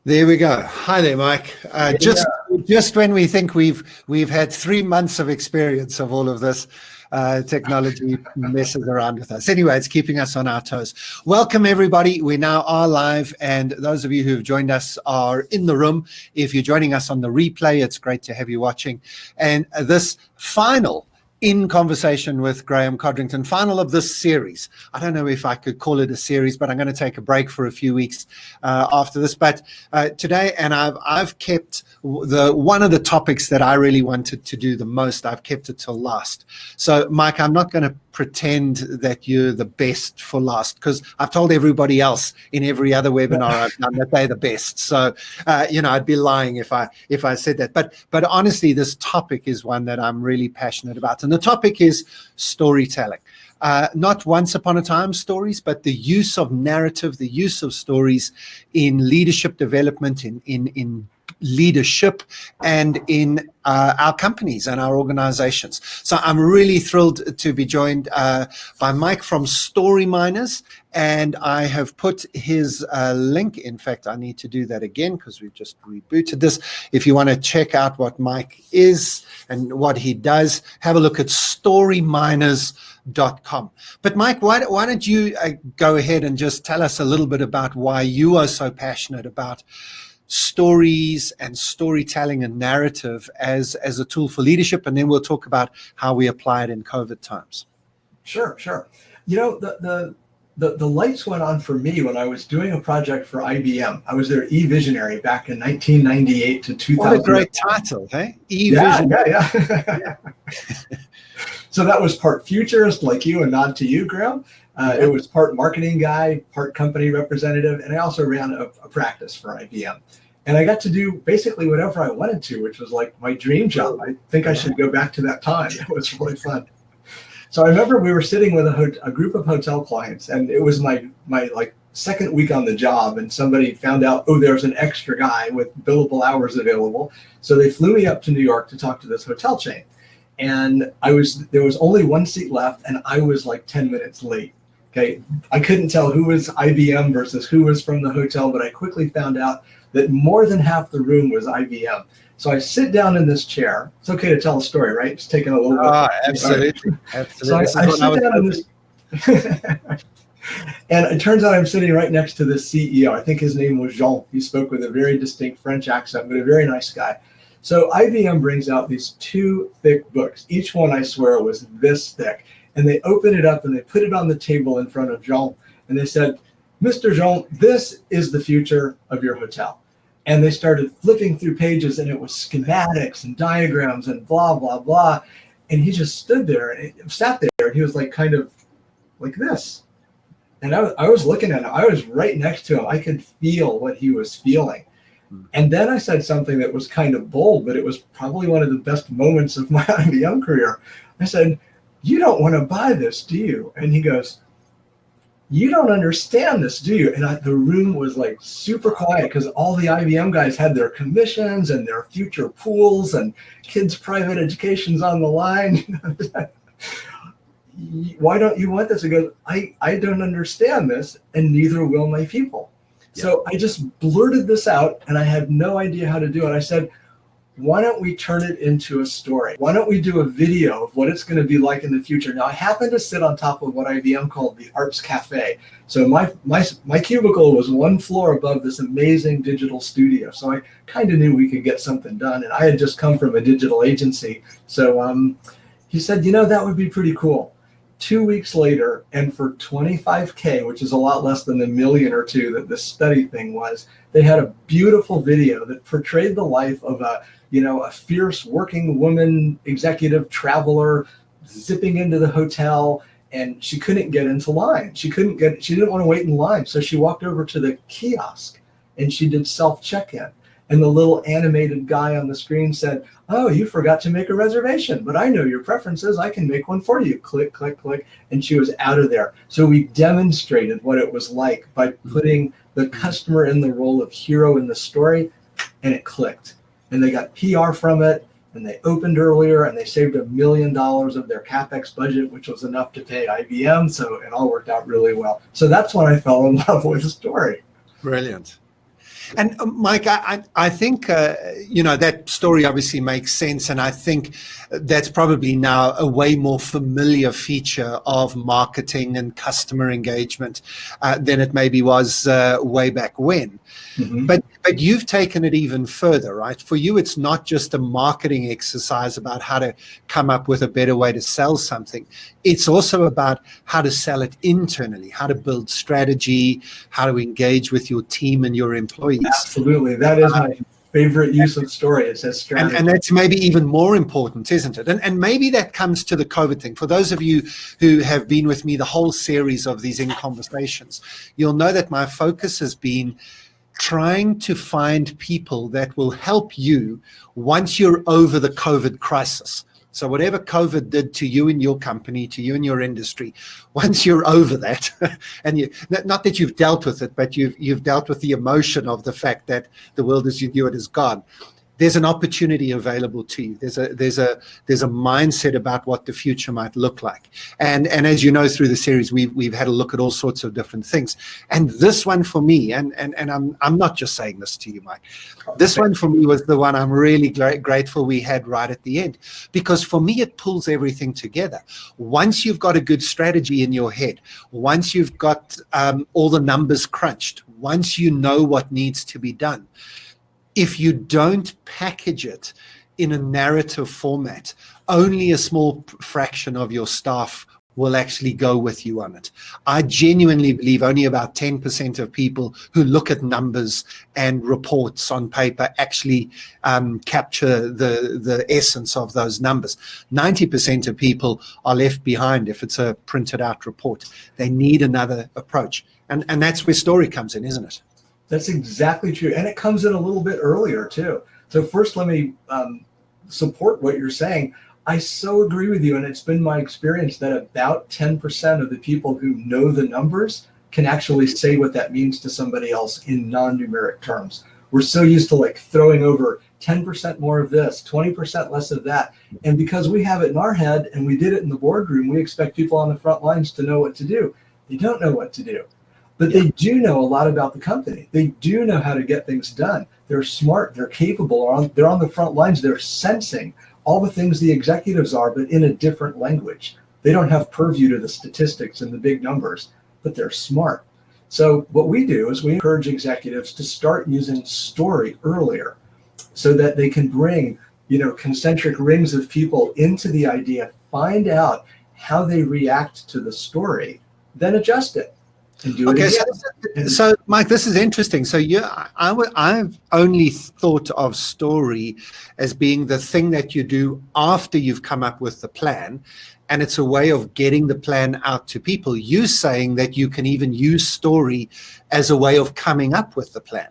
There we go. Hi there, Mike. Just when we think we've had 3 months of experience of all of this, technology messes around with us. Anyway, it's keeping us on our toes. Welcome, everybody. We now are live, and those of you who have joined us are in the room. If you're joining us on the replay, it's great to have you watching. And this final in conversation with Graeme Codrington, final of this series. I don't know if I could call it a series, but I'm going to take a break for a few weeks after this. But today, and I've kept one of the topics that I really wanted to do the most, I've kept it till last. So, Mike, I'm not going to pretend that you're the best for last, because I've told everybody else in every other webinar I've done that they're the best. So, I'd be lying if I said that. But honestly, this topic is one that I'm really passionate about. And the topic is storytelling. Not once upon a time stories, but the use of narrative, the use of stories in leadership development, in leadership, and in our companies and our organizations. So I'm really thrilled to be joined by Mike from StoryMiner, and I have put his link. In fact, I need to do that again because we've just rebooted this. If you want to check out what Mike is and what he does, have a look at StoryMiners.com. But Mike, why don't you go ahead and just tell us a little bit about why you are so passionate about stories and storytelling and narrative as a tool for leadership, and then we'll talk about how we apply it in COVID times. Sure. The lights went on for me when I was doing a project for IBM. I was their e-visionary back in 1998 to 2000. What a great title, hey? E-visionary. Yeah. So that was part futurist like you, and nod to you, Graeme. It was part marketing guy, part company representative, and I also ran a practice for IBM. And I got to do basically whatever I wanted to, which was like my dream job. I think I should go back to that time. It was really fun. So I remember we were sitting with a group of hotel clients, and it was my like second week on the job, and somebody found out, there's an extra guy with billable hours available. So they flew me up to New York to talk to this hotel chain. And there was only one seat left, and I was like 10 minutes late. Okay, I couldn't tell who was IBM versus who was from the hotel, but I quickly found out that more than half the room was IBM. So I sit down in this chair. It's okay to tell a story, right? It's taking a little bit. Absolutely. So I sit down in this, and it turns out I'm sitting right next to the CEO. I think his name was Jean. He spoke with a very distinct French accent, but a very nice guy. So IBM brings out these 2 thick books. Each one, I swear, was this thick. And they opened it up and they put it on the table in front of Jean. And they said, "Mr. Jean, this is the future of your hotel." And they started flipping through pages, and it was schematics and diagrams and blah, blah, blah. And he just stood there and sat there, and he was like kind of like this. And I was looking at him. I was right next to him. I could feel what he was feeling. And then I said something that was kind of bold, but it was probably one of the best moments of my IBM career. I said, "You don't want to buy this, do you?" And he goes, "You don't understand this, do you?" And the room was like super quiet because all the IBM guys had their commissions and their future pools and kids' private education's on the line. "Why don't you want this?" He goes, I don't understand this, and neither will my people. Yeah. So I just blurted this out, and I had no idea how to do it. I said, "Why don't we turn it into a story? Why don't we do a video of what it's going to be like in the future?" Now, I happen to sit on top of what IBM called the Arts Cafe. So my cubicle was 1 floor above this amazing digital studio. So I kind of knew we could get something done. And I had just come from a digital agency. So he said, that would be pretty cool. 2 weeks later, and for $25K, which is a lot less than the $1 million or $2 million that the study thing was, they had a beautiful video that portrayed the life of a fierce working woman executive traveler zipping into the hotel, and she couldn't get into line. She didn't want to wait in line. So she walked over to the kiosk and she did self-check-in. And the little animated guy on the screen said, "Oh, you forgot to make a reservation, but I know your preferences. I can make one for you." Click, click, click. And she was out of there. So we demonstrated what it was like by putting the customer in the role of hero in the story, and it clicked. And they got PR from it, and they opened earlier, and they saved $1 million of their CapEx budget, which was enough to pay IBM. So it all worked out really well. So that's when I fell in love with the story. Brilliant. And Mike, I think, that story obviously makes sense. And I think that's probably now a way more familiar feature of marketing and customer engagement than it maybe was way back when. Mm-hmm. But you've taken it even further, right? For you, it's not just a marketing exercise about how to come up with a better way to sell something. It's also about how to sell it internally, how to build strategy, how to engage with your team and your employees. Absolutely. That is my favorite use of story. It says strategy. And that's maybe even more important, isn't it? And maybe that comes to the COVID thing. For those of you who have been with me the whole series of these In Conversations, you'll know that my focus has been trying to find people that will help you once you're over the COVID crisis. So whatever COVID did to you and your company, to you and your industry, once you're over that, and not that you've dealt with it, but you've dealt with the emotion of the fact that the world as you knew it is gone. There's an opportunity available to you. There's a mindset about what the future might look like. And as you know, through the series, we've had a look at all sorts of different things. And this one for me, and I'm not just saying this to you, Mike. This one for me was the one I'm really grateful we had right at the end, because for me it pulls everything together. Once you've got a good strategy in your head, once you've got all the numbers crunched, once you know what needs to be done, if you don't package it in a narrative format, only a small fraction of your staff will actually go with you on it. I genuinely believe only about 10% of people who look at numbers and reports on paper actually capture the essence of those numbers. 90% of people are left behind if it's a printed out report. They need another approach. And that's where story comes in, isn't it? That's exactly true. And it comes in a little bit earlier, too. So first, let me support what you're saying. I so agree with you. And it's been my experience that about 10% of the people who know the numbers can actually say what that means to somebody else in non-numeric terms. We're so used to throwing over 10% more of this, 20% less of that. And because we have it in our head and we did it in the boardroom, we expect people on the front lines to know what to do. They don't know what to do. But they do know a lot about the company. They do know how to get things done. They're smart, they're capable, they're on the front lines, they're sensing all the things the executives are, but in a different language. They don't have purview to the statistics and the big numbers, but they're smart. So what we do is we encourage executives to start using story earlier so that they can bring, concentric rings of people into the idea, find out how they react to the story, then adjust it. Okay, so Mike, this is interesting. So I've only thought of story as being the thing that you do after you've come up with the plan, and it's a way of getting the plan out to people. You saying that you can even use story as a way of coming up with the plan,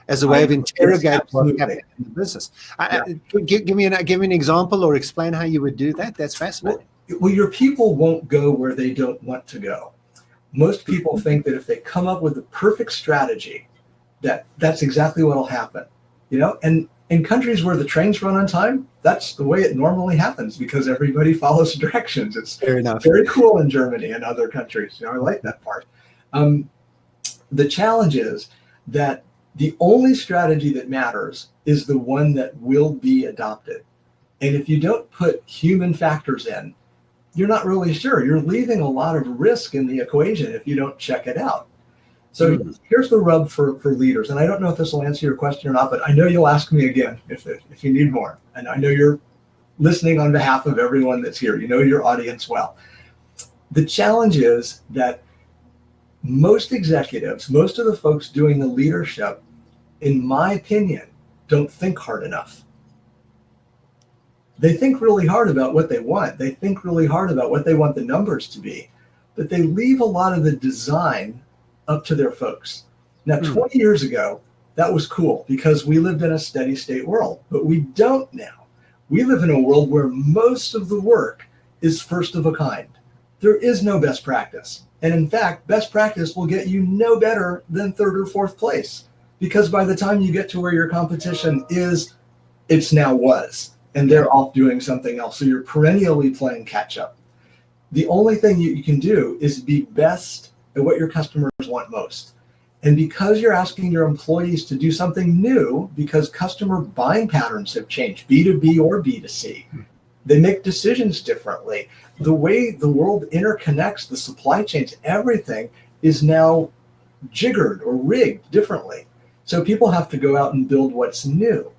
as a way of interrogating what's happening in the business. Give me an example or explain how you would do that. That's fascinating. Well, your people won't go where they don't want to go. Most people think that if they come up with the perfect strategy, that's exactly what will happen, and in countries where the trains run on time, that's the way it normally happens because everybody follows directions. It's very cool in Germany and other countries. I like that part. The challenge is that the only strategy that matters is the one that will be adopted. And if you don't put human factors in, you're not really sure. You're leaving a lot of risk in the equation if you don't check it out. So here's the rub for leaders. And I don't know if this will answer your question or not, but I know you'll ask me again if you need more. And I know you're listening on behalf of everyone that's here. You know your audience well. The challenge is that most executives, most of the folks doing the leadership, in my opinion, don't think hard enough. They think really hard about what they want. They think really hard about what they want the numbers to be, but they leave a lot of the design up to their folks. Now, 20 years ago, that was cool because we lived in a steady state world, but we don't now. We live in a world where most of the work is first of a kind. There is no best practice. And in fact, best practice will get you no better than third or fourth place because by the time you get to where your competition is, it's now was. And they're off doing something else. So you're perennially playing catch up. The only thing you can do is be best at what your customers want most. And because you're asking your employees to do something new, because customer buying patterns have changed, B2B or B2C, they make decisions differently. The way the world interconnects, the supply chains, everything is now jiggered or rigged differently. So people have to go out and build what's new.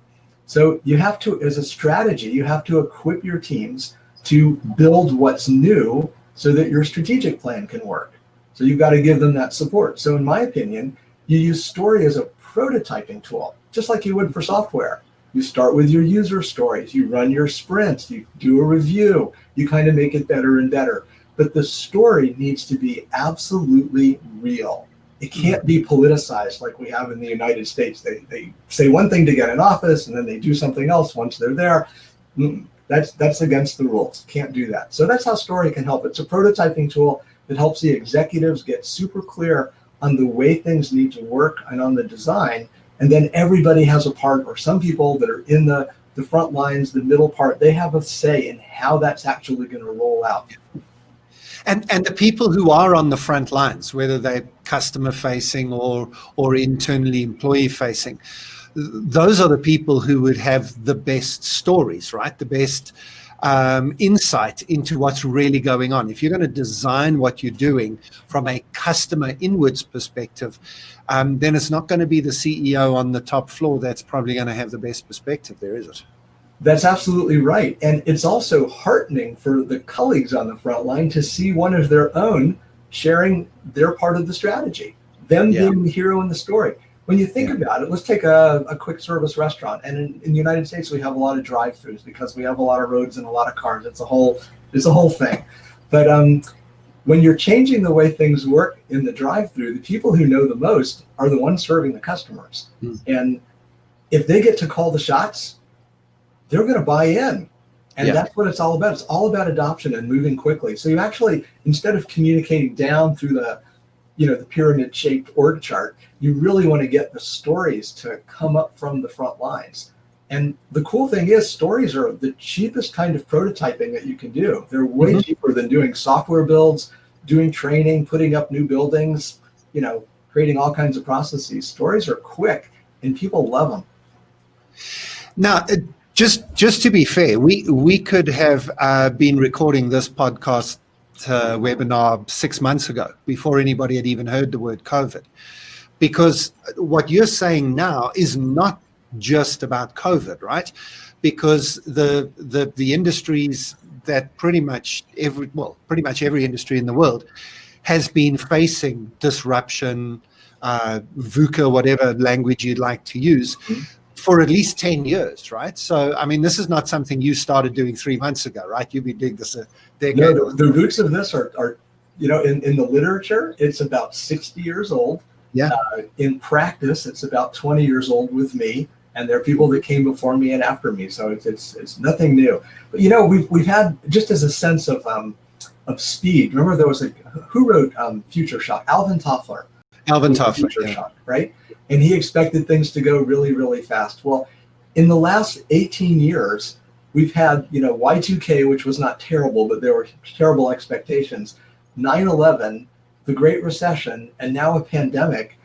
So you have to, as a strategy, you have to equip your teams to build what's new so that your strategic plan can work. So you've got to give them that support. So in my opinion, you use story as a prototyping tool, just like you would for software. You start with your user stories, you run your sprints, you do a review, you kind of make it better and better. But the story needs to be absolutely real. It can't be politicized like we have in the United States. They say one thing to get in office and then they do something else once they're there. That's against the rules. Can't do that. So that's how story can help. It's a prototyping tool that helps the executives get super clear on the way things need to work and on the design. And then everybody has a part, or some people that are in the front lines, the middle part, they have a say in how that's actually going to roll out. And the people who are on the front lines, whether they're customer facing or internally employee facing, those are the people who would have the best stories, right? The best insight into what's really going on. If you're going to design what you're doing from a customer inwards perspective, then it's not going to be the CEO on the top floor that's probably going to have the best perspective there, is it? That's absolutely right. And it's also heartening for the colleagues on the front line to see one of their own sharing their part of the strategy, them being the hero in the story. When you think about it, let's take a quick service restaurant. And in the United States, we have a lot of drive-thrus because we have a lot of roads and a lot of cars. It's a whole thing. But when you're changing the way things work in the drive-thru, the people who know the most are the ones serving the customers. And if they get to call the shots, they're going to buy in. And that's what it's all about. It's all about adoption and moving quickly. So you actually, instead of communicating down through the pyramid-shaped org chart, you really want to get the stories to come up from the front lines. And the cool thing is, stories are the cheapest kind of prototyping that you can do. They're way cheaper than doing software builds, doing training, putting up new buildings, creating all kinds of processes. Stories are quick, and people love them. Now, just to be fair, we could have been recording this podcast webinar 6 months ago before anybody had even heard the word COVID, because what you're saying now is not just about COVID, right? Because the industries that pretty much every industry in the world has been facing disruption, VUCA, whatever language you'd like to use, for at least 10 years, right? So, I mean, this is not something you started doing 3 months ago, right? You've been doing this a decade. No, the roots of this are in the literature, it's about 60 years old. Yeah. In practice, it's about 20 years old with me, and there are people that came before me and after me. So it's nothing new. But we've had, just as a sense of speed. Remember, there was who wrote Future Shock? Alvin Toffler. Future Shock, right? And he expected things to go really, really fast. Well, in the last 18 years, we've had, Y2K, which was not terrible, but there were terrible expectations. 9/11, the Great Recession, and now a pandemic.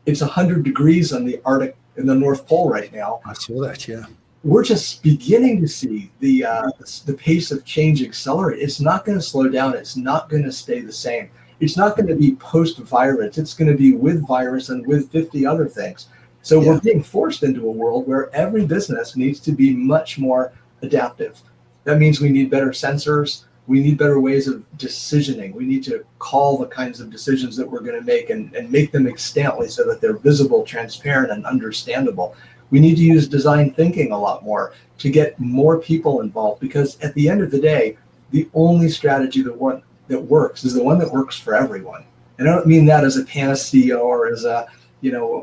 It's 100 degrees on the Arctic in the North Pole right now. I saw that, yeah. We're just beginning to see the pace of change accelerate. It's not going to slow down. It's not going to stay the same. It's not going to be post-virus. It's going to be with virus and with 50 other things. So we're being forced into a world where every business needs to be much more adaptive. That means we need better sensors. We need better ways of decisioning. We need to call the kinds of decisions that we're going to make and make them extantly so that they're visible, transparent, and understandable. We need to use design thinking a lot more to get more people involved, because at the end of the day, the only strategy that works is the one that works for everyone. And I don't mean that as a panacea or as a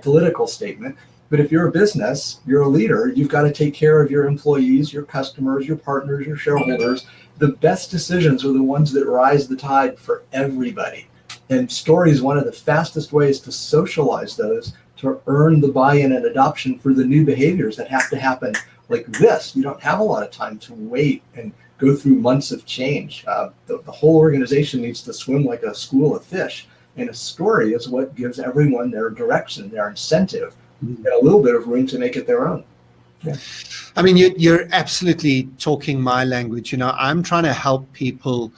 political statement, but if you're a business, you're a leader, you've got to take care of your employees, your customers, your partners, your shareholders. The best decisions are the ones that rise the tide for everybody. And story is one of the fastest ways to socialize those, to earn the buy-in and adoption for the new behaviors that have to happen like this. You don't have a lot of time to wait and go through months of change. The whole organization needs to swim like a school of fish. And a story is what gives everyone their direction, their incentive, and a little bit of room to make it their own. Yeah. I mean, you're absolutely talking my language. I'm trying to help people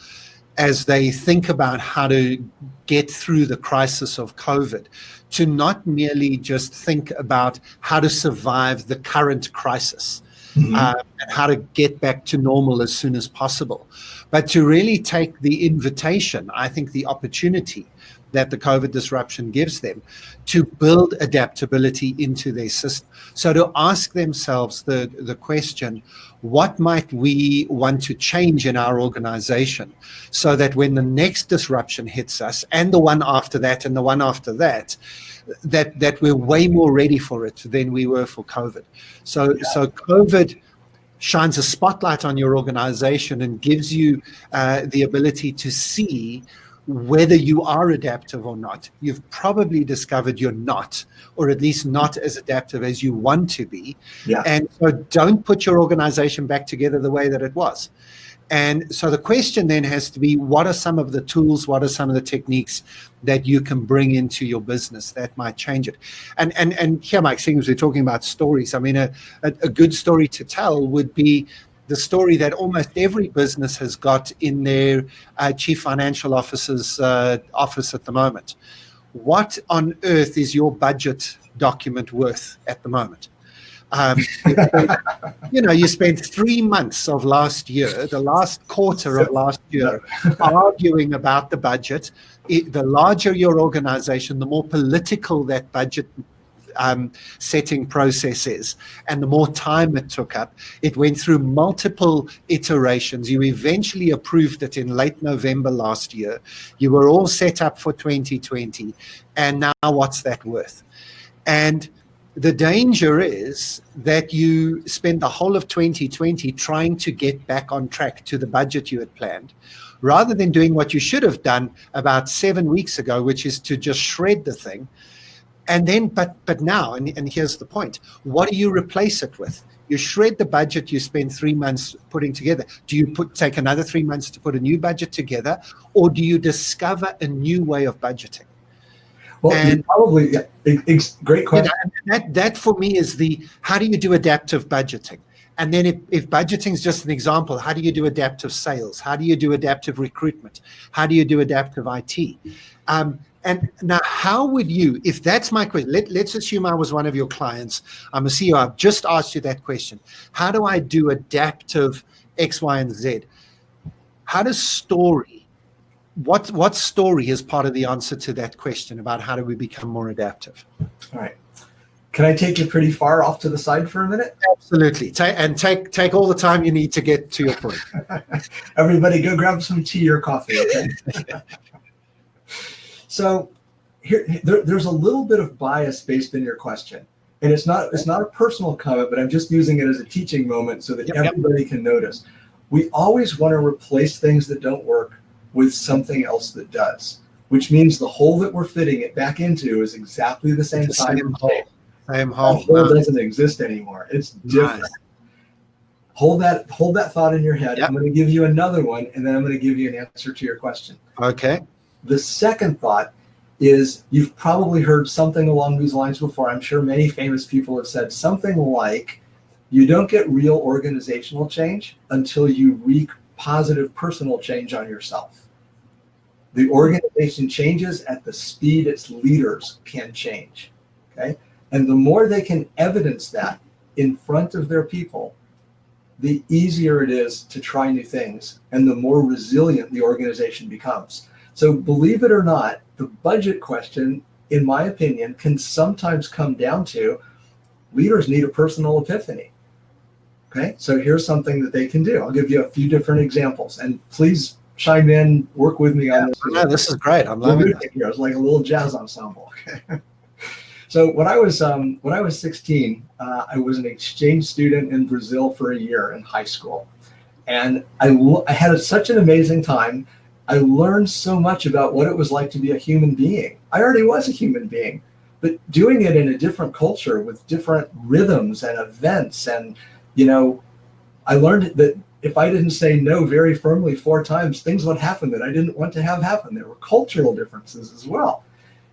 as they think about how to get through the crisis of COVID, to not merely just think about how to survive the current crisis and how to get back to normal as soon as possible, but to really take the invitation, I think the opportunity that the COVID disruption gives them to build adaptability into their system. So to ask themselves the question, what might we want to change in our organization so that when the next disruption hits us, and the one after that, and the one after that, that we're way more ready for it than we were for COVID. So COVID shines a spotlight on your organization and gives you the ability to see whether you are adaptive or not. You've probably discovered you're not, or at least not as adaptive as you want to be. Yeah. And so don't put your organization back together the way that it was. And so the question then has to be, what are some of the tools, what are some of the techniques that you can bring into your business that might change it? And here, Mike, seeing as we're talking about stories, I mean, a good story to tell would be the story that almost every business has got in their chief financial officer's office at the moment. What on earth is your budget document worth at the moment? You spent 3 months of last year, the last quarter of last year, arguing about the budget. The larger your organization, the more political that budget setting process is, and the more time it took up. It went through multiple iterations. You eventually approved it in late November last year. You were all set up for 2020, and now what's that worth? And the danger is that you spend the whole of 2020 trying to get back on track to the budget you had planned, rather than doing what you should have done about 7 weeks ago, which is to just shred the thing. And then, but now, and here's the point, what do you replace it with? You shred the budget you spend 3 months putting together. Do you take another 3 months to put a new budget together, or do you discover a new way of budgeting? Well, probably, great question. That for me is how do you do adaptive budgeting? And then if budgeting is just an example, how do you do adaptive sales? How do you do adaptive recruitment? How do you do adaptive IT? And now, how would you, if that's my question, let's assume I was one of your clients, I'm a CEO, I've just asked you that question. How do I do adaptive X, Y, and Z? How does story, what story is part of the answer to that question about how do we become more adaptive? All right. Can I take you pretty far off to the side for a minute? Absolutely. Take all the time you need to get to your point. Everybody go grab some tea or coffee, okay? So there's a little bit of bias based in your question. And it's not a personal comment, but I'm just using it as a teaching moment so that everybody can notice. We always want to replace things that don't work with something else that does, which means the hole that we're fitting it back into is exactly the same size hole. Same hole. The hole doesn't exist anymore. It's different. Nice. Hold that thought in your head. I'm going to give you another one, and then I'm going to give you an answer to your question. Okay. The second thought is, you've probably heard something along these lines before. I'm sure many famous people have said something like, you don't get real organizational change until you wreak positive personal change on yourself. The organization changes at the speed its leaders can change. Okay? And the more they can evidence that in front of their people, the easier it is to try new things, and the more resilient the organization becomes. So believe it or not, the budget question, in my opinion, can sometimes come down to leaders need a personal epiphany. Okay, so here's something that they can do. I'll give you a few different examples, and please chime in, work with me on this. No, this is great. I'm loving it. It's like a little jazz ensemble. Okay. So when I was 16, I was an exchange student in Brazil for a year in high school, and I had such an amazing time. I learned so much about what it was like to be a human being. I already was a human being, but doing it in a different culture with different rhythms and events, and I learned that if I didn't say no very firmly 4 times, things would happen that I didn't want to have happen. There were cultural differences as well.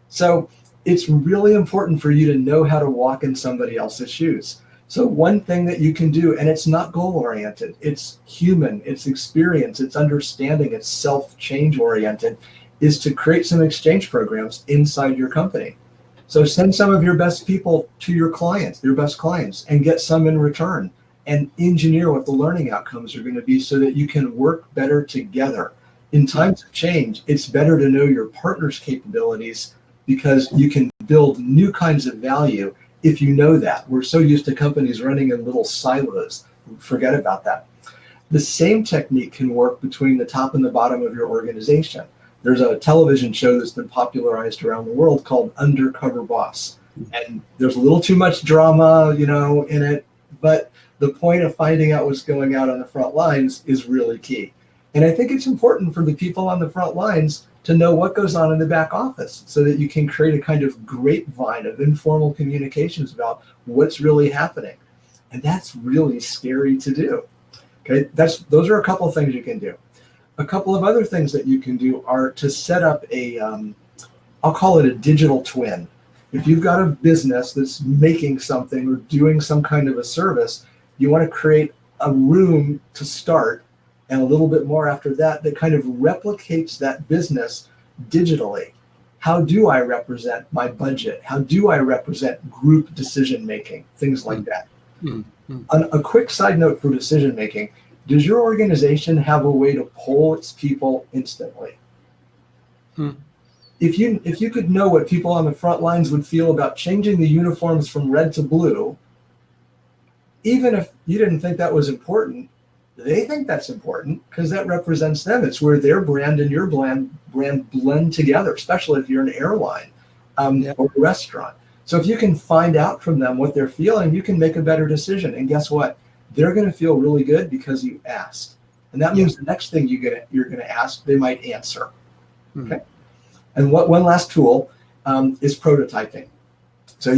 So it's really important for you to know how to walk in somebody else's shoes. So one thing that you can do, and it's not goal-oriented, it's human, it's experience, it's understanding, it's self-change oriented, is to create some exchange programs inside your company. So send some of your best people to your clients, your best clients, and get some in return, and engineer what the learning outcomes are going to be so that you can work better together. In times of change, it's better to know your partner's capabilities because you can build new kinds of value if you know that. We're so used to companies running in little silos. Forget about that. The same technique can work between the top and the bottom of your organization. There's a television show that's been popularized around the world called Undercover Boss. And there's a little too much drama, in it, but the point of finding out what's going on the front lines is really key. And I think it's important for the people on the front lines to know what goes on in the back office so that you can create a kind of grapevine of informal communications about what's really happening. And that's really scary to do. Okay, those are a couple of things you can do. A couple of other things that you can do are to set up I'll call it a digital twin. If you've got a business that's making something or doing some kind of a service, you want to create a room to start and a little bit more after that kind of replicates that business digitally. How do I represent my budget? How do I represent group decision making? Things like that. Mm-hmm. On a quick side note for decision making, does your organization have a way to poll its people instantly? If you could know what people on the front lines would feel about changing the uniforms from red to blue, even if you didn't think that was important, they think that's important because that represents them. It's where their brand and your brand blend together, especially if you're an airline or a restaurant. So if you can find out from them what they're feeling, you can make a better decision. And guess what? They're going to feel really good because you asked. And that means the next thing you're going to ask, they might answer. Okay. And one last tool is prototyping. So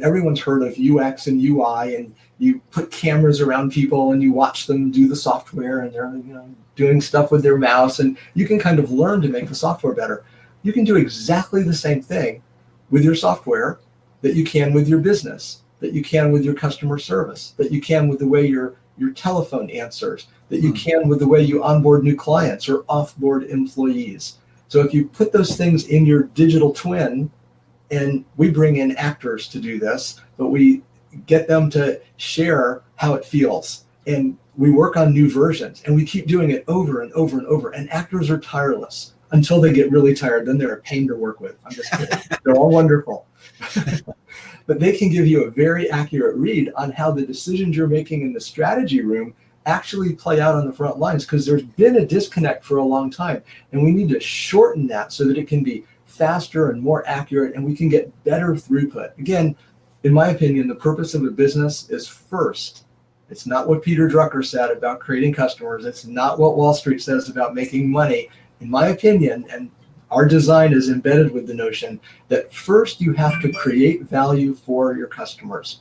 everyone's heard of UX and UI, and you put cameras around people and you watch them do the software, and they're doing stuff with their mouse, and you can kind of learn to make the software better. You can do exactly the same thing with your software that you can with your business, that you can with your customer service, that you can with the way your telephone answers, that you can with the way you onboard new clients or offboard employees. So if you put those things in your digital twin, and we bring in actors to do this, but we get them to share how it feels. And we work on new versions, and we keep doing it over and over and over. And actors are tireless until they get really tired. Then they're a pain to work with. I'm just kidding. They're all wonderful. But they can give you a very accurate read on how the decisions you're making in the strategy room actually play out on the front lines, because there's been a disconnect for a long time. And we need to shorten that so that it can be faster and more accurate, and we can get better throughput. Again, in my opinion, the purpose of a business is first. It's not what Peter Drucker said about creating customers. It's not what Wall Street says about making money. In my opinion, and our design is embedded with the notion that first you have to create value for your customers.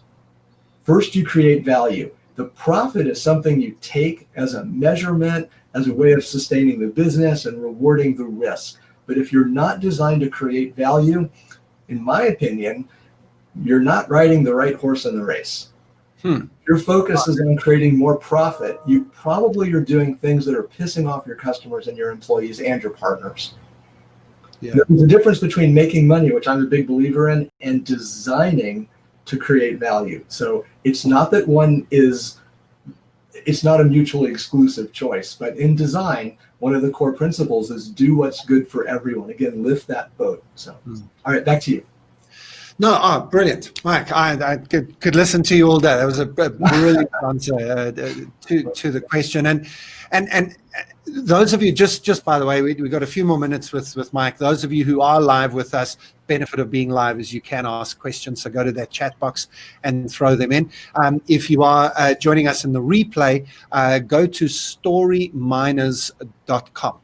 First you create value. The profit is something you take as a measurement, as a way of sustaining the business and rewarding the risk. But if you're not designed to create value, in my opinion, you're not riding the right horse in the race. Your focus is on creating more profit. You probably are doing things that are pissing off your customers and your employees and your partners. Yeah. There's a difference between making money, which I'm a big believer in, and designing to create value. So it's not that it's not a mutually exclusive choice, but in design, one of the core principles is do what's good for everyone. Again, lift that boat. So, all right, back to you. No, brilliant, Mike. I could listen to you all day. That was a brilliant answer to the question. And those of you, just by the way, we got a few more minutes with Mike. Those of you who are live with us, benefit of being live is you can ask questions. So go to that chat box and throw them in. If you are joining us in the replay, go to storyminers.com.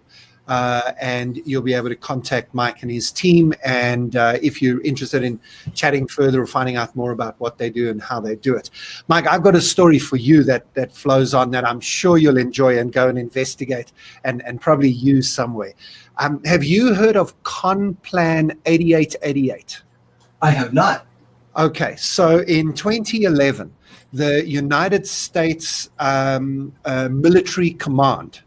and you'll be able to contact Mike and his team. And if you're interested in chatting further or finding out more about what they do and how they do it. Mike, I've got a story for you that flows on that I'm sure you'll enjoy and go and investigate and probably use somewhere. Have you heard of ConPlan 8888? I have not. Okay, so in 2011, the United States Military Command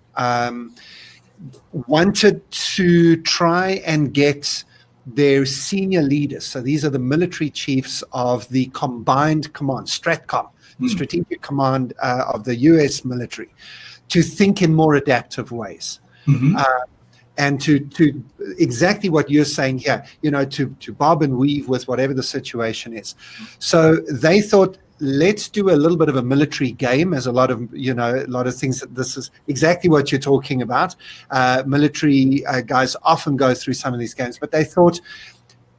wanted to try and get their senior leaders, so these are the military chiefs of the combined command, STRATCOM, the strategic command of the US military, to think in more adaptive ways. And to exactly what you're saying here, to bob and weave with whatever the situation is. So they thought, let's do a little bit of a military game, as a lot of things. That this is exactly what you're talking about. Military guys often go through some of these games, but they thought,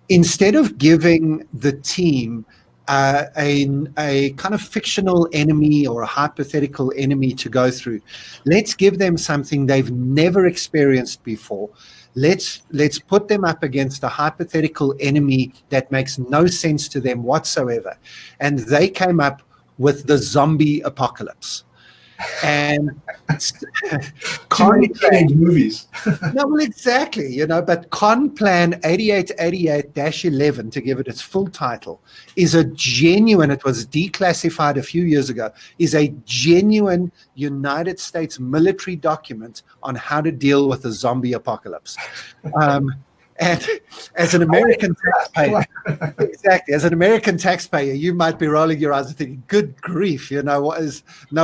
instead of giving the team a kind of fictional enemy or a hypothetical enemy to go through, let's give them something they've never experienced before. Let's put them up against a hypothetical enemy that makes no sense to them whatsoever. And they came up with the zombie apocalypse. And movies. No, well, exactly, but ConPlan 8888-11, to give it its full title, is a genuine, it was declassified a few years ago, is a genuine United States military document on how to deal with the zombie apocalypse. And as an American taxpayer, exactly, as an American taxpayer, you might be rolling your eyes and thinking, good grief, no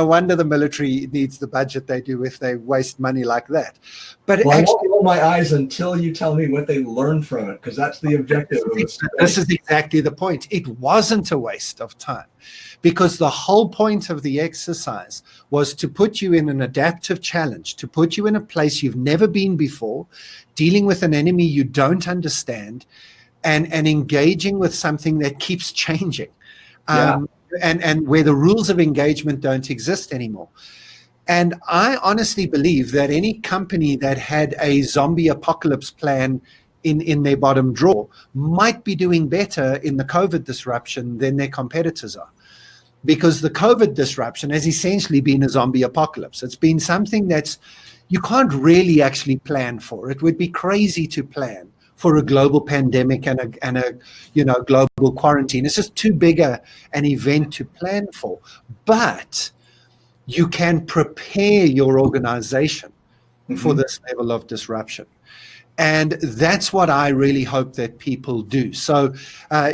wonder the military needs the budget they do if they waste money like that. But I won't roll my eyes until you tell me what they learned from it, because that's the objective of it. This is exactly the point. It wasn't a waste of time, because the whole point of the exercise was to put you in an adaptive challenge, to put you in a place you've never been before, dealing with an enemy you don't understand, and engaging with something that keeps changing, and where the rules of engagement don't exist anymore. And I honestly believe that any company that had a zombie apocalypse plan in their bottom drawer might be doing better in the COVID disruption than their competitors are. Because the COVID disruption has essentially been a zombie apocalypse. It's been something that's you can't really actually plan for. It would be crazy to plan for a global pandemic and a global quarantine. It's just too big an event to plan for. But you can prepare your organization for this level of disruption. And that's what I really hope that people do. So, I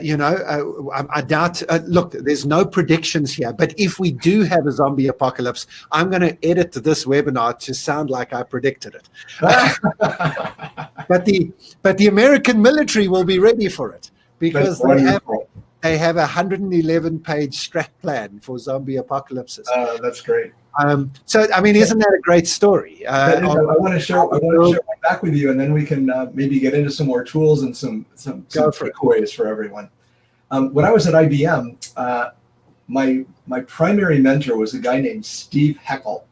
doubt, look, there's no predictions here, but if we do have a zombie apocalypse, I'm going to edit this webinar to sound like I predicted it. But the American military will be ready for it, because they have a 111-page strat plan for zombie apocalypses. That's great. So, I mean, isn't that a great story? I want to share my back with you, and then we can maybe get into some more tools and some takeaways for everyone. When I was at IBM, my primary mentor was a guy named Steve Heckel.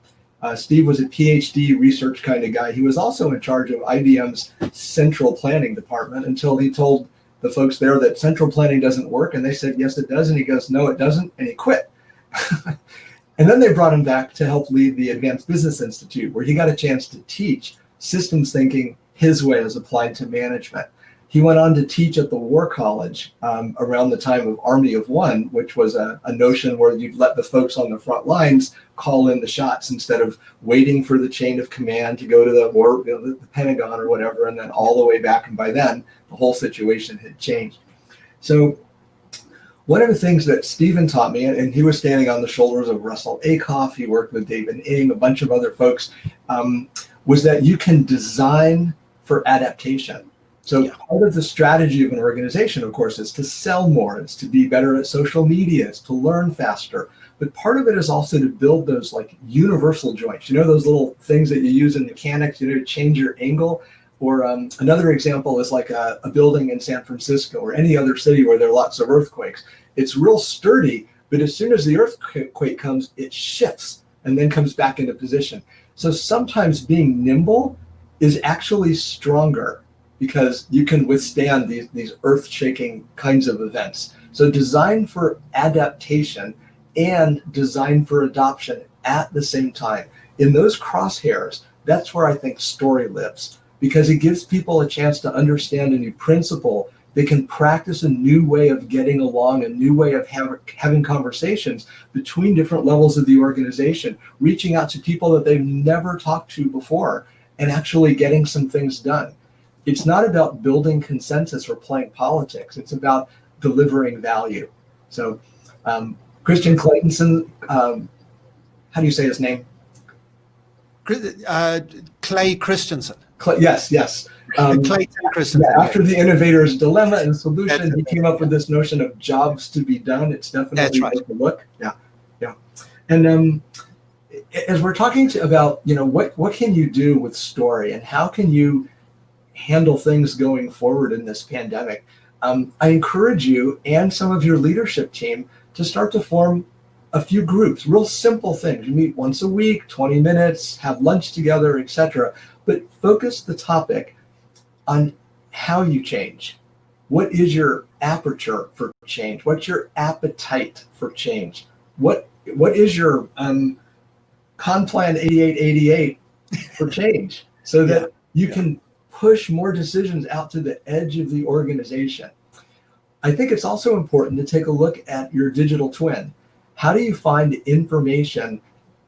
Steve was a PhD research kind of guy. He was also in charge of IBM's central planning department until he told the folks there that central planning doesn't work. And they said, yes, it does. And he goes, no, it doesn't. And he quit. And then they brought him back to help lead the Advanced Business Institute, where he got a chance to teach systems thinking his way as applied to management. He went on to teach at the War College around the time of Army of One, which was a notion where you'd let the folks on the front lines call in the shots instead of waiting for the chain of command to go to the Pentagon or whatever, and then all the way back. And by then, the whole situation had changed. So one of the things that Stephen taught me, and he was standing on the shoulders of Russell Ackoff, he worked with David Ng, a bunch of other folks, was that you can design for adaptation. So part of the strategy of an organization, of course, is to sell more. It's to be better at social media. It's to learn faster. But part of it is also to build those like universal joints. Those little things that you use in mechanics, to change your angle. Or another example is like a building in San Francisco or any other city where there are lots of earthquakes. It's real sturdy, but as soon as the earthquake comes, it shifts and then comes back into position. So sometimes being nimble is actually stronger because you can withstand these earth-shaking kinds of events. So design for adaptation and design for adoption at the same time. In those crosshairs, that's where I think story lives, because it gives people a chance to understand a new principle. They can practice a new way of getting along, a new way of having conversations between different levels of the organization, reaching out to people that they've never talked to before, and actually getting some things done. It's not about building consensus or playing politics. It's about delivering value. So Christian Claytonson, how do you say his name? Clay Christensen. Yes. Clayton Christensen. Yeah, after the innovator's dilemma and solution, he came up with this notion of jobs to be done. It's definitely worth a look. Yeah. And as we're talking about, what can you do with story and how can you handle things going forward in this pandemic? I encourage you and some of your leadership team to start to form a few groups, real simple things. You meet once a week, 20 minutes, have lunch together, etc. But focus the topic on how you change. What is your aperture for change? What's your appetite for change? What is your con plan 8888 for change, so that you can push more decisions out to the edge of the organization? I think it's also important to take a look at your digital twin. How do you find information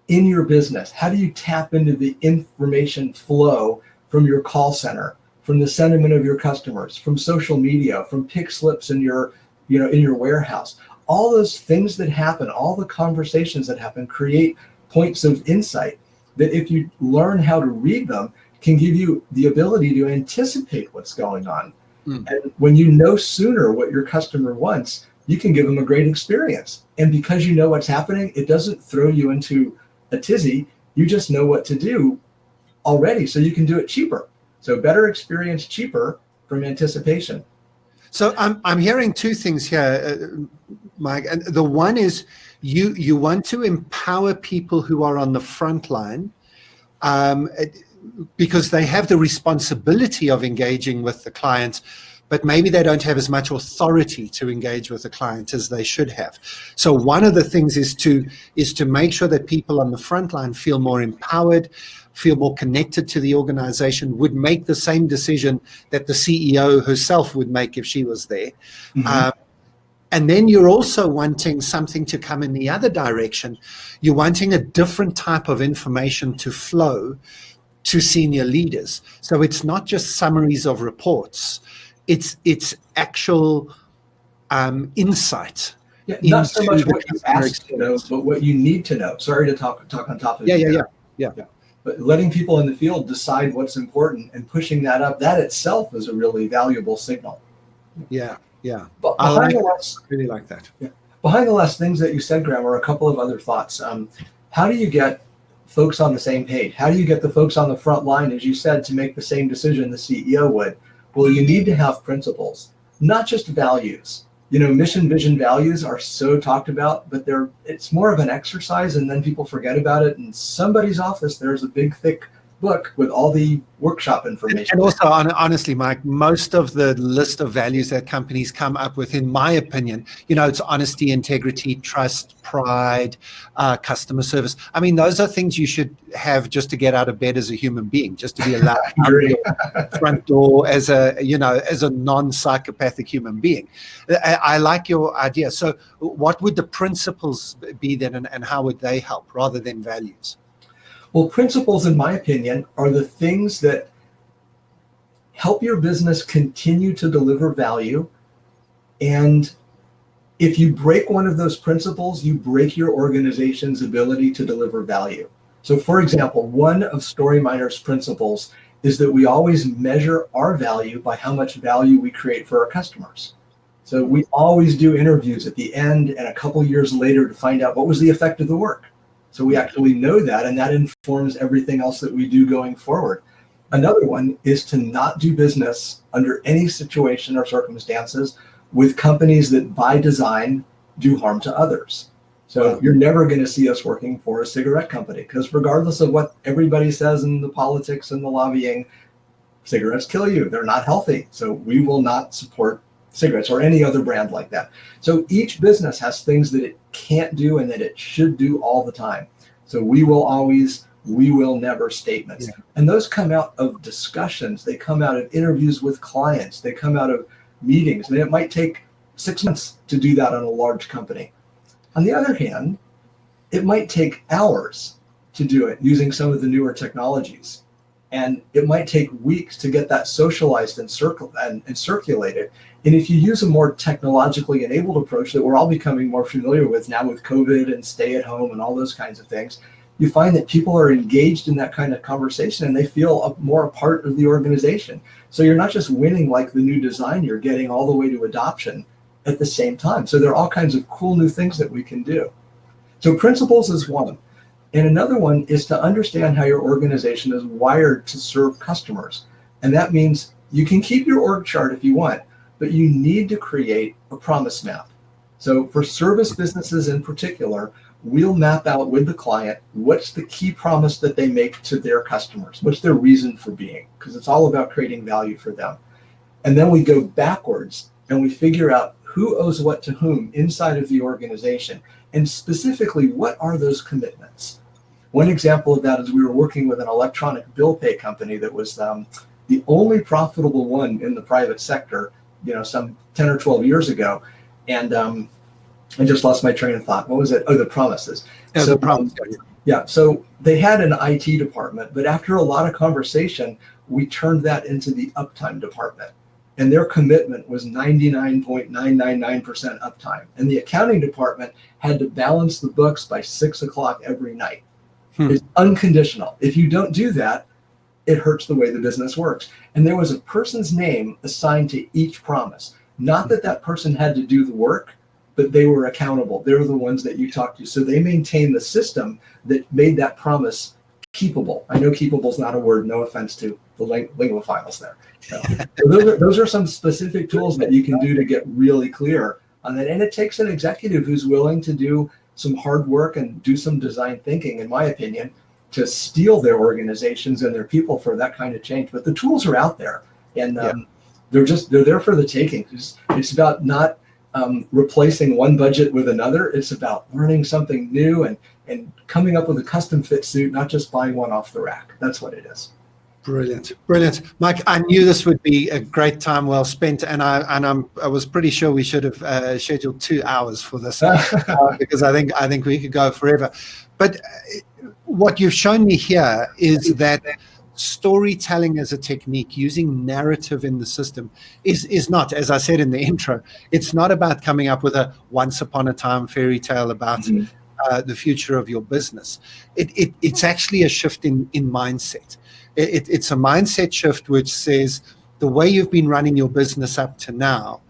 in your business? How do you tap into the information flow from your call center, from the sentiment of your customers, from social media, from pick slips in your warehouse? All those things that happen, all the conversations that happen, create points of insight that, if you learn how to read them, can give you the ability to anticipate what's going on. And when you know sooner what your customer wants, you can give them a great experience. And because you know what's happening, it doesn't throw you into a tizzy. You just know what to do already, so you can do it cheaper. So better experience, cheaper from anticipation. So I'm hearing two things here, Mike. And the one is you want to empower people who are on the front line, because they have the responsibility of engaging with the client, but maybe they don't have as much authority to engage with the client as they should have. So one of the things is to make sure that people on the front line feel more empowered, feel more connected to the organization, would make the same decision that the CEO herself would make if she was there. And then you're also wanting something to come in the other direction. You're wanting a different type of information to flow to senior leaders. So it's not just summaries of reports. It's actual insight. Yeah, not so much what you ask to know, but what you need to know. Sorry to talk on top of you. Yeah. But letting people in the field decide what's important and pushing that up, that itself is a really valuable signal. Yeah. But I really like that. Yeah. Behind the last things that you said, Graeme, are a couple of other thoughts. How do you get folks on the same page? How do you get the folks on the front line, as you said, to make the same decision the CEO would? Well, you need to have principles, not just values. Mission, vision, values are so talked about, but it's more of an exercise, and then people forget about it. In somebody's office, there's a big, thick book with all the workshop information. And also, honestly, Mike, most of the list of values that companies come up with, in my opinion, it's honesty, integrity, trust, pride, customer service. I mean, those are things you should have just to get out of bed as a human being, just to be allowed out your front door as a non-psychopathic human being. I like your idea. So what would the principles be then, and how would they help rather than values? Well, principles, in my opinion, are the things that help your business continue to deliver value. And if you break one of those principles, you break your organization's ability to deliver value. So, for example, one of StoryMiner's principles is that we always measure our value by how much value we create for our customers. So we always do interviews at the end and a couple years later to find out what was the effect of the work. So we actually know that, and that informs everything else that we do going forward. Another one is to not do business under any situation or circumstances with companies that by design do harm to others. So you're never going to see us working for a cigarette company, because regardless of what everybody says in the politics and the lobbying, cigarettes kill you. They're not healthy. So we will not support cigarettes or any other brand like that. So each business has things that it can't do and that it should do all the time. So we will always, we will never statements. Yeah. And those come out of discussions. They come out of interviews with clients. They come out of meetings. And it might take 6 months to do that on a large company. On the other hand, it might take hours to do it using some of the newer technologies. And it might take weeks to get that socialized and circulated. And if you use a more technologically enabled approach that we're all becoming more familiar with now with COVID and stay at home and all those kinds of things, you find that people are engaged in that kind of conversation and they feel more a part of the organization. So you're not just winning like the new design, you're getting all the way to adoption at the same time. So there are all kinds of cool new things that we can do. So principles is one. And another one is to understand how your organization is wired to serve customers. And that means you can keep your org chart if you want, but you need to create a promise map. So for service businesses in particular, we'll map out with the client what's the key promise that they make to their customers, what's their reason for being, because it's all about creating value for them. And then we go backwards and we figure out who owes what to whom inside of the organization, and specifically what are those commitments. One example of that is we were working with an electronic bill pay company that was the only profitable one in the private sector, some 10 or 12 years ago. And I just lost my train of thought. What was it? Oh, the promises. Yeah, so, the promise. Yeah, so they had an IT department, but after a lot of conversation, we turned that into the uptime department. And their commitment was 99.999% uptime. And the accounting department had to balance the books by 6 o'clock every night. It's unconditional. If you don't do that, it hurts the way the business works. And there was a person's name assigned to each promise. Not that that person had to do the work, but they were accountable. They were the ones that you talked to. So they maintained the system that made that promise keepable. I know keepable is not a word, no offense to the linguophiles there. So those are some specific tools that you can do to get really clear on that. And it takes an executive who's willing to do some hard work and do some design thinking, in my opinion, to steel their organizations and their people for that kind of change. But the tools are out there, and they're there for the taking. It's about not replacing one budget with another. It's about learning something new and coming up with a custom fit suit, not just buying one off the rack. That's what it is. Brilliant. Mike, I knew this would be a great time well spent, and I was pretty sure we should have scheduled 2 hours for this because I think we could go forever. But what you've shown me here is that storytelling as a technique, using narrative in the system, is not, as I said in the intro, it's not about coming up with a once upon a time fairy tale about the future of your business. It's actually a shift in mindset. It's a mindset shift which says the way you've been running your business up to now,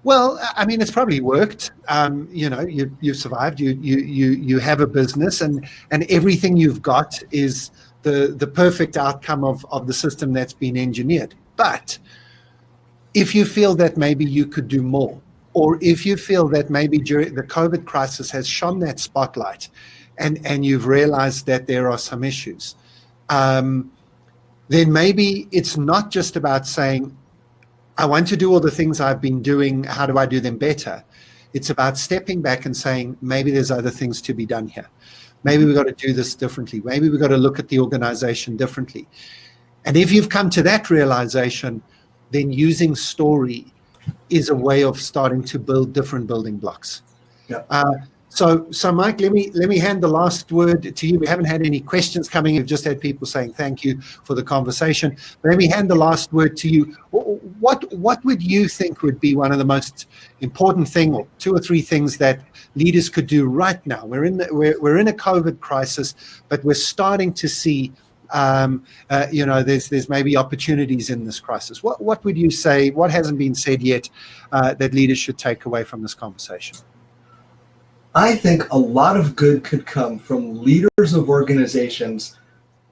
well, I mean, it's probably worked. You've survived. You have a business, and everything you've got is the perfect outcome of the system that's been engineered. But if you feel that maybe you could do more, or if you feel that maybe during the COVID crisis has shone that spotlight, and you've realized that there are some issues, then maybe it's not just about saying, I want to do all the things I've been doing, how do I do them better? It's about stepping back and saying, maybe there's other things to be done here. Maybe we've got to do this differently. Maybe we've got to look at the organization differently. And if you've come to that realization, then using story is a way of starting to build different building blocks. Yeah. So Mike, let me hand the last word to you. We haven't had any questions coming. We've just had people saying thank you for the conversation. But let me hand the last word to you. What would you think would be one of the most important thing, or 2 or 3 things that leaders could do right now? We're in a COVID crisis, but we're starting to see there's maybe opportunities in this crisis. What would you say? What hasn't been said yet that leaders should take away from this conversation? I think a lot of good could come from leaders of organizations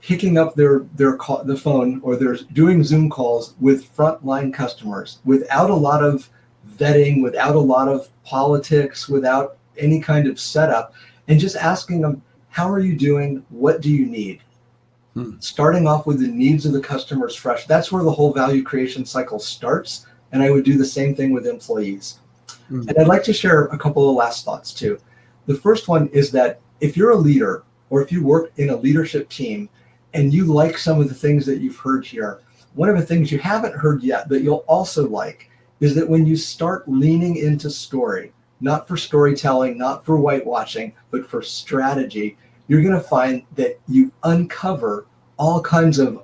picking up the phone, or they're doing Zoom calls with frontline customers without a lot of vetting, without a lot of politics, without any kind of setup, and just asking them, how are you doing? What do you need? Starting off with the needs of the customers fresh. That's where the whole value creation cycle starts. And I would do the same thing with employees. And I'd like to share a couple of last thoughts too. The first one is that if you're a leader or if you work in a leadership team and you like some of the things that you've heard here, one of the things you haven't heard yet that you'll also like is that when you start leaning into story, not for storytelling, not for whitewashing, but for strategy, you're going to find that you uncover all kinds of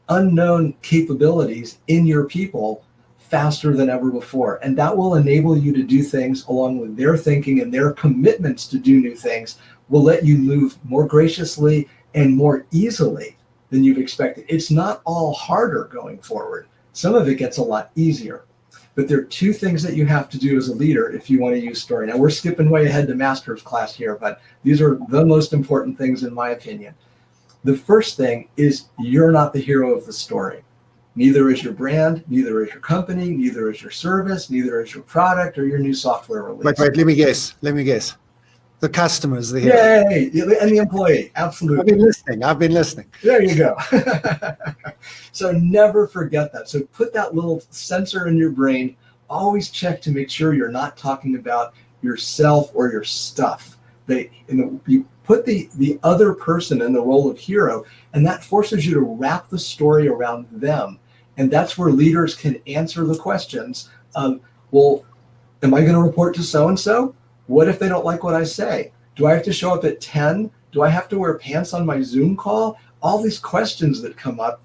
unknown capabilities in your people faster than ever before. And that will enable you to do things along with their thinking, and their commitments to do new things will let you move more graciously and more easily than you've expected. It's not all harder going forward. Some of it gets a lot easier. But there are two things that you have to do as a leader if you want to use story. Now, we're skipping way ahead to master's class here, but these are the most important things in my opinion. The first thing is you're not the hero of the story. Neither is your brand, neither is your company, neither is your service, neither is your product or your new software release. Wait, let me guess. The customer's the hero. Yay, and the employee, absolutely. I've been listening. There you go. So never forget that. So put that little sensor in your brain, always check to make sure you're not talking about yourself or your stuff. You put the other person in the role of hero, and that forces you to wrap the story around them. And that's where leaders can answer the questions of, well, am I going to report to so-and-so? What if they don't like what I say? Do I have to show up at 10? Do I have to wear pants on my Zoom call? All these questions that come up,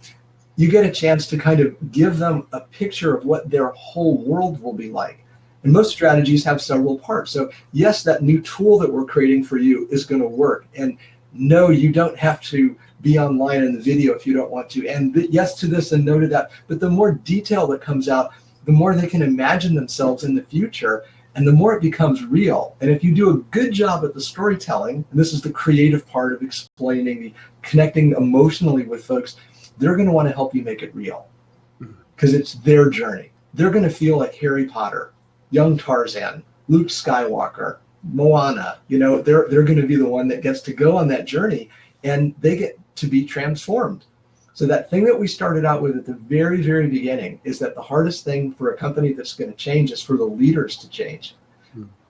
you get a chance to kind of give them a picture of what their whole world will be like. And most strategies have several parts. So yes, that new tool that we're creating for you is going to work. And no, you don't have to be online in the video if you don't want to. And yes to this and no to that. But the more detail that comes out, the more they can imagine themselves in the future, and the more it becomes real. And if you do a good job at the storytelling, and this is the creative part of explaining, connecting emotionally with folks, they're going to want to help you make it real because it's their journey. They're going to feel like Harry Potter, young Tarzan, Luke Skywalker, Moana. They're going to be the one that gets to go on that journey, and they get to be transformed. So that thing that we started out with at the very, very beginning is that the hardest thing for a company that's going to change is for the leaders to change.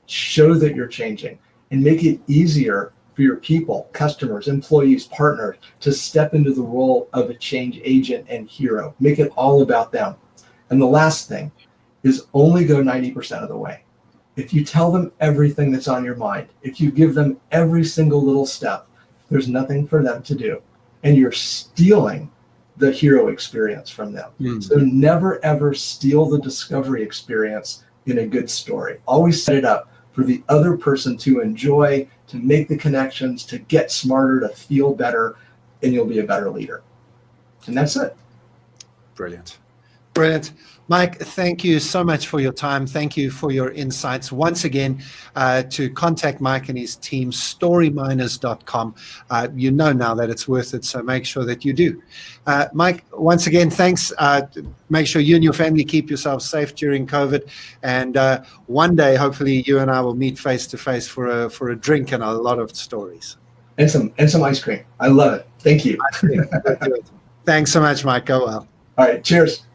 Show that you're changing and make it easier for your people, customers, employees, partners to step into the role of a change agent and hero. Make it all about them. And the last thing is only go 90% of the way. If you tell them everything that's on your mind, if you give them every single little step, there's nothing for them to do. And you're stealing the hero experience from them. So never ever steal the discovery experience in a good story. Always set it up for the other person to enjoy, to make the connections, to get smarter, to feel better, and you'll be a better leader. And that's it. Brilliant. Mike, thank you so much for your time. Thank you for your insights. Once again, to contact Mike and his team, StoryMiners.com. You know now that it's worth it, so make sure that you do. Mike, once again, thanks. Make sure you and your family keep yourselves safe during COVID. And one day, hopefully, you and I will meet face to face for a drink and a lot of stories. And some ice cream. I love it. Thank you. Thanks so much, Mike. Go well. All right. Cheers.